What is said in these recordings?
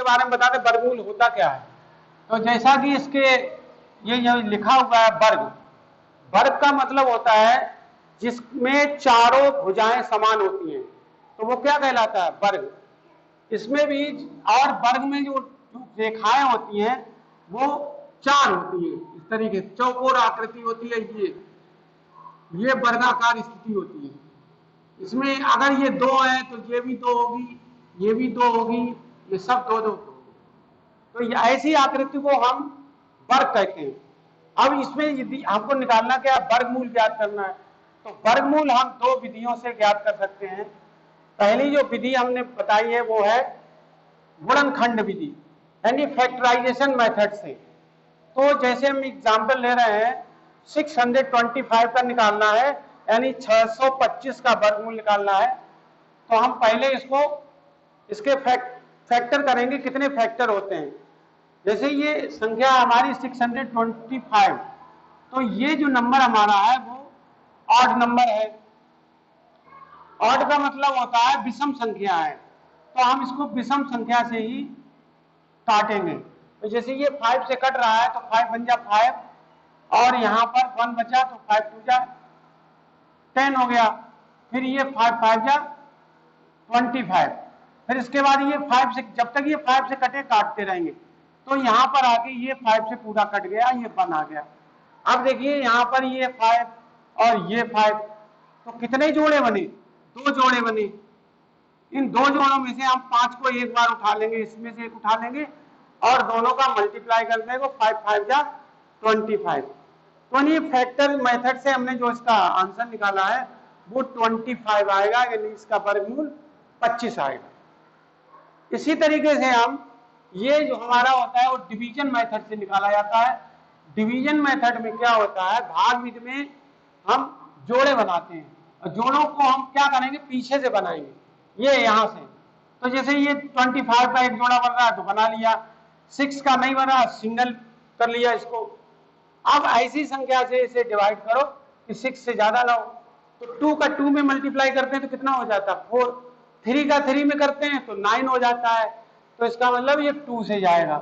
बारे में बता दें वर्गमूल होता क्या है। तो जैसा कि इसके ये लिखा हुआ है वर्ग, वर्ग का मतलब होता है जिसमें चारों भुजाएं समान होती हैं, तो वो क्या कहलाता है, वर्ग। इसमें भी और वर्ग में जो रेखाएं होती हैं वो चार होती है, इस तरीके से चौकोर आकृति होती है, ये वर्गाकार स्थिति होती है। इसमें अगर ये दो है तो ये भी दो होगी, ये भी दो होगी, ये सब दो दो होगी। तो ये ऐसी आकृति को हम वर्ग कहते हैं। अब इसमें यदि हमको निकालना क्या है, वर्गमूल ज्ञात करना है, तो वर्गमूल हम दो विधियों से ज्ञात कर सकते हैं। पहली जो विधि हमने बताई है वो है गुणनखंड विधि, यानी फैक्टराइजेशन मेथड से। तो जैसे हम एग्जांपल ले रहे हैं 625 का निकालना है, यानी 625 का वर्गमूल निकालना है, तो हम पहले इसके फैक्टर करेंगे, कितने फैक्टर होते हैं। जैसे ये संख्या हमारी 625, तो ये जो नंबर हमारा है वो ऑड नंबर है। ऑड का मतलब होता है विषम संख्या है, तो हम इसको विषम संख्या से ही काटेंगे। तो जैसे ये 5 से कट रहा है तो 5 बन जा 5, और यहां पर 1 बचा तो 5 2 जा 10 हो गया। फिर ये 5 5 जा 25। फिर इसके बाद ये 5 से, जब तक ये 5 से कटे काटते रहेंगे, तो यहां पर आके ये 5 से पूरा कट गया, ये 1 आ गया। अब देखिए यहां पर ये 5 और ये 5, तो कितने जोड़े बने, 2 जोड़े बने। इन 2 जोड़ों में से हम 5 को एक बार उठा लेंगे, इसमें से एक उठा लेंगे और दोनों का मल्टीप्लाई कर देंगे, 5 5 जा 25। तो ये फैक्टर मेथड से हमने जो इसका आंसर निकाला है वो 25 आएगा, यानी इसका वर्गमूल 25 आएगा। इसी तरीके से हम ये जो हमारा होता है वो डिवीजन मेथड से निकाला जाता है। डिवीजन मेथड में क्या होता है, भाग विधि में हम जोड़े बनाते हैं, और जोड़ों को हम क्या करेंगे, पीछे से बनाएंगे, ये यहां से। तो जैसे ये 25 का एक जोड़ा बन रहा है तो बना लिया, 6 का नहीं बना, सिंगल कर लिया इसको। अब ऐसी संख्या से इसे डिवाइड करो कि 6 से ज्यादा ना हो, तो 2 का 2 में मल्टीप्लाई करते हैं तो कितना हो जाता है 4, 3 का 3 में करते हैं तो 9 हो जाता है। तो इसका मतलब ये 2 से जाएगा,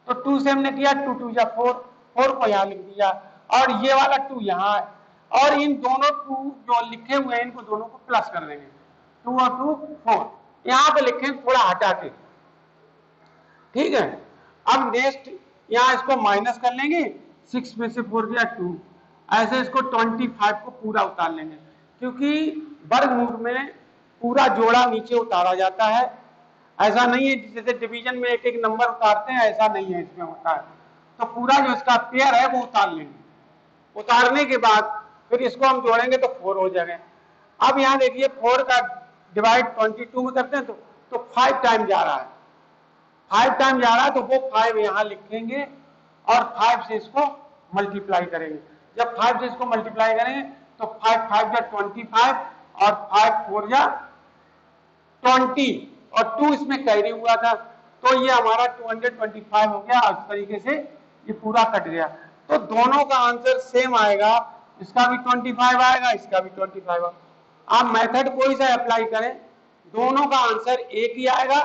तो 2 से हमने किया 2 2 जा 4, 4 को यहाँ लिख दिया, और ये वाला 2 यहाँ है, और इन दोनों 2 जो लिखे हुए हैं इनको दोनों को प्लस कर देंगे, 2 और 2 4, यहाँ पे लिखें थोड़ा हटा के, ठीक है। अब नेक्स्ट यहाँ इसको माइनस कर लेंगे, 6 में से 4 गया 2, ऐसे इसको 25 को पूरा उतार लेंगे, क्योंकि वर्गमूल में पूरा जोड़ा नीचे उतारा जाता है। ऐसा नहीं है जैसे डिवीजन में एक एक नंबर उतारते हैं, ऐसा नहीं है, इसमें होता है तो पूरा जो इसका पेयर है वो उतार लेंगे। उतारने के बाद फिर इसको हम जोड़ेंगे तो 4 हो जाएगा। अब यहाँ देखिए 4 का डिवाइड 22 में करते हैं तो 5 टाइम जा रहा है, 5 टाइम जा रहा है, तो वो 5 यहाँ लिखेंगे और 5 से इसको मल्टीप्लाई करेंगे। जब 5 से इसको मल्टीप्लाई करेंगे तो 5 5 जा 25 और 5 4 जा 20, और 2 इसमें कैरी हुआ था, तो ये हमारा 225 हो गया। इस तरीके से ये पूरा कट गया, तो दोनों का आंसर सेम आएगा, इसका भी 25 आएगा, इसका भी 25 आएगा। आप मेथड कोई सा अप्लाई करें, दोनों का आंसर एक ही आएगा,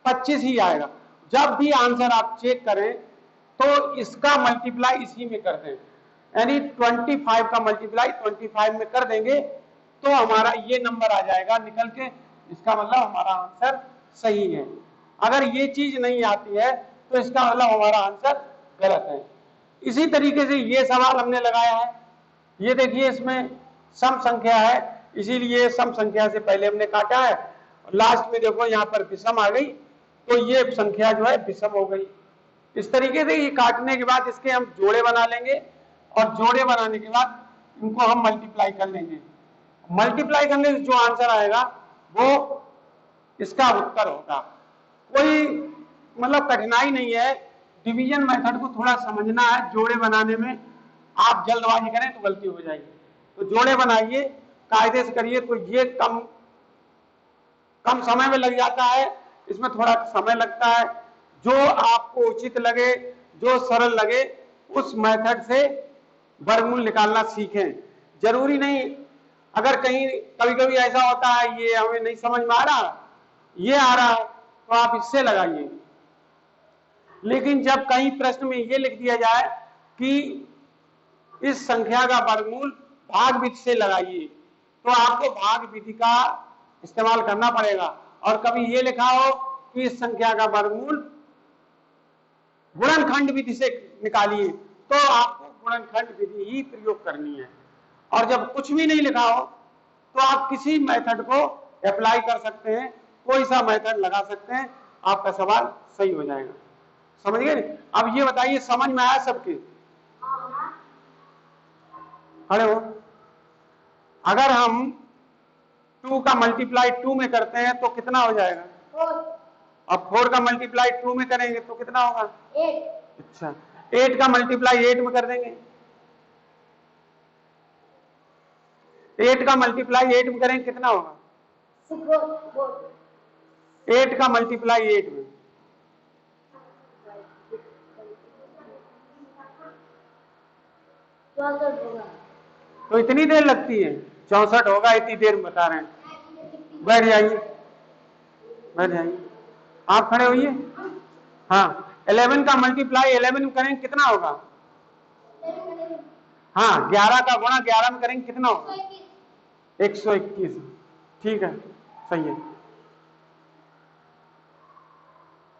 25 ही आएगा। जब भी आंसर आप चेक करें तो इसका मल्टीप्लाई इसी में कर दें, यानी 25 का मल्टीप्लाई 25 में कर देंगे तो हमारा ये नंबर आ जाएगा निकल के, इसका मतलब हमारा आंसर सही है। अगर ये चीज नहीं आती है तो इसका मतलब हमारा आंसर गलत है। इसी तरीके से ये सवाल हमने लगाया है, ये देखिए इसमें सम संख्या है, इसीलिए सम संख्या से पहले हमने काटा है, लास्ट में देखो यहाँ पर विषम आ गई, तो ये संख्या जो है विषम हो गई। इस तरीके से ये काटने के बाद इसके हम जोड़े बना लेंगे, और जोड़े बनाने के बाद इनको हम मल्टीप्लाई कर लेंगे। मल्टीप्लाई करने से जो आंसर आएगा वो इसका उत्तर होगा। कोई मतलब कठिनाई नहीं है, डिवीजन मेथड को थोड़ा समझना है, जोड़े बनाने में आप जल्दबाजी करें तो गलती हो जाएगी। तो जोड़े बनाइए, कायदे से करिए, तो ये कम समय में लग जाता है, इसमें थोड़ा समय लगता है। जो आपको उचित लगे, जो सरल लगे, उस मेथड से वर्गमूल निकालना सीखें। जरूरी नहीं, अगर कहीं कभी कभी ऐसा होता है ये हमें नहीं समझ में आ रहा, ये आ रहा है, तो आप इससे लगाइए, लेकिन जब कहीं प्रश्न में ये लिख दिया जाए कि इस संख्या का वर्गमूल भाग विधि से लगाइए, तो आपको भाग विधि का इस्तेमाल करना पड़ेगा। और कभी ये लिखा हो कि इस संख्या का वर्गमूल गुणनखंड विधि से निकालिए, तो आपको गुणनखंड विधि ही प्रयोग करनी है। और जब कुछ भी नहीं लिखा हो तो आप किसी मेथड को अप्लाई कर सकते हैं, कोई सा मेथड लगा सकते हैं, आपका सवाल सही हो जाएगा। समझ गए? अब ये बताइए, समझ में आया सबके? खड़े हो। अगर हम 2 का मल्टीप्लाई 2 में करते हैं तो कितना हो जाएगा? 4। अब 4 का मल्टीप्लाई 2 में करेंगे तो कितना होगा? 8। अच्छा, 8 का मल्टीप्लाई 8 में कर देंगे। 8 का मल्टीप्लाई 8 में करेंगे कितना होगा? 8 का मल्टीप्लाई 8 में तो इतनी देर लगती है? 64 होगा, इतनी देर में बता रहे हैं। बैठ जाइए, बैठ जाइए, आप खड़े होइए। हाँ, 11 का मल्टीप्लाई 11 में करेंगे कितना होगा? हाँ, 11 का गुणा 11 में करेंगे कितना होगा? 121। ठीक है, सही है।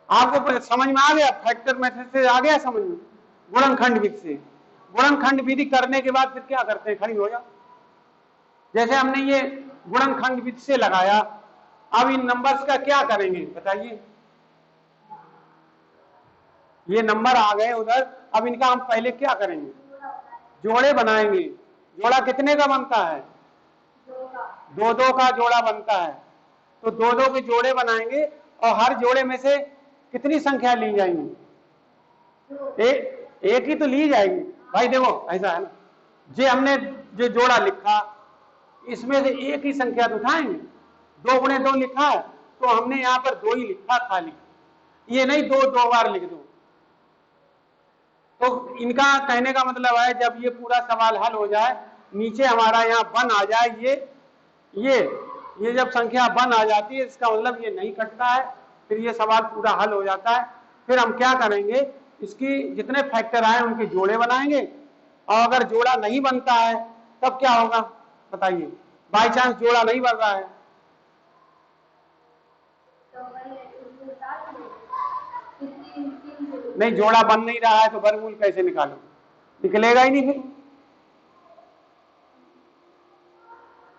आपको समझ में आ गया? फैक्टर मेथड से आ गया समझ में? गुणनखंड विधि से। गुणनखंड विधि करने के बाद फिर क्या करते हैं? खड़ी हो जाओ। जैसे हमने ये गुणनखंड विधि से लगाया, अब इन नंबर्स का क्या करेंगे बताइए? ये नंबर आ गए उधर, अब इनका हम पहले क्या करेंगे? जोड़े बनाएंगे। जोड़ा कितने का बनता है? 2-2 का जोड़ा बनता है। तो 2-2 के जोड़े बनाएंगे और हर जोड़े में से कितनी संख्या ली जाएंगी? एक ही तो ली जाएगी भाई। देखो ऐसा है ना, जे हमने जो जोड़ा लिखा इसमें से एक ही संख्या तो उठाएंगे। 2 गुणे 2 लिखा है तो हमने यहाँ पर 2 ही लिखा खाली, ये नहीं 2 बार लिख दो। तो इनका कहने का मतलब है जब ये पूरा सवाल हल हो जाए, नीचे हमारा यहाँ 1 आ जाए, ये जब संख्या 1 आ जाती है इसका मतलब ये नहीं कटता है, फिर ये सवाल पूरा हल हो जाता है। फिर हम क्या करेंगे? इसकी जितने फैक्टर आए उनके जोड़े बनाएंगे, और अगर जोड़ा नहीं बनता है तब क्या होगा बताइए? बाई चांस जोड़ा नहीं बन रहा है नहीं, जोड़ा बन नहीं रहा है तो वर्गमूल कैसे निकालो? निकलेगा ही नहीं फिर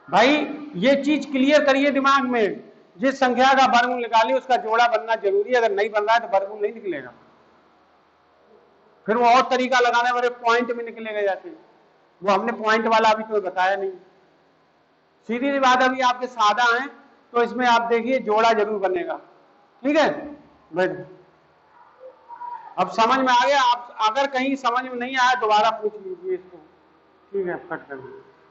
भाई। ये चीज क्लियर करिए दिमाग में, जिस संख्या का वर्गमूल निकालिए उसका जोड़ा बनना जरूरी है, अगर नहीं बन रहा है तो वर्गमूल नहीं निकलेगा। फिर वो और तरीका लगाने वाले पॉइंट में निकलेगा जाके, वो हमने पॉइंट वाला अभी तो बताया नहीं। सीधी सी बात, अभी आपके सादा है तो इसमें आप देखिए जोड़ा जरूर बनेगा। ठीक है, बैठ। अब समझ में आ गया? आप अगर कहीं समझ में नहीं आया दोबारा पूछ लीजिए इसको। ठीक है, कट कर दीजिए।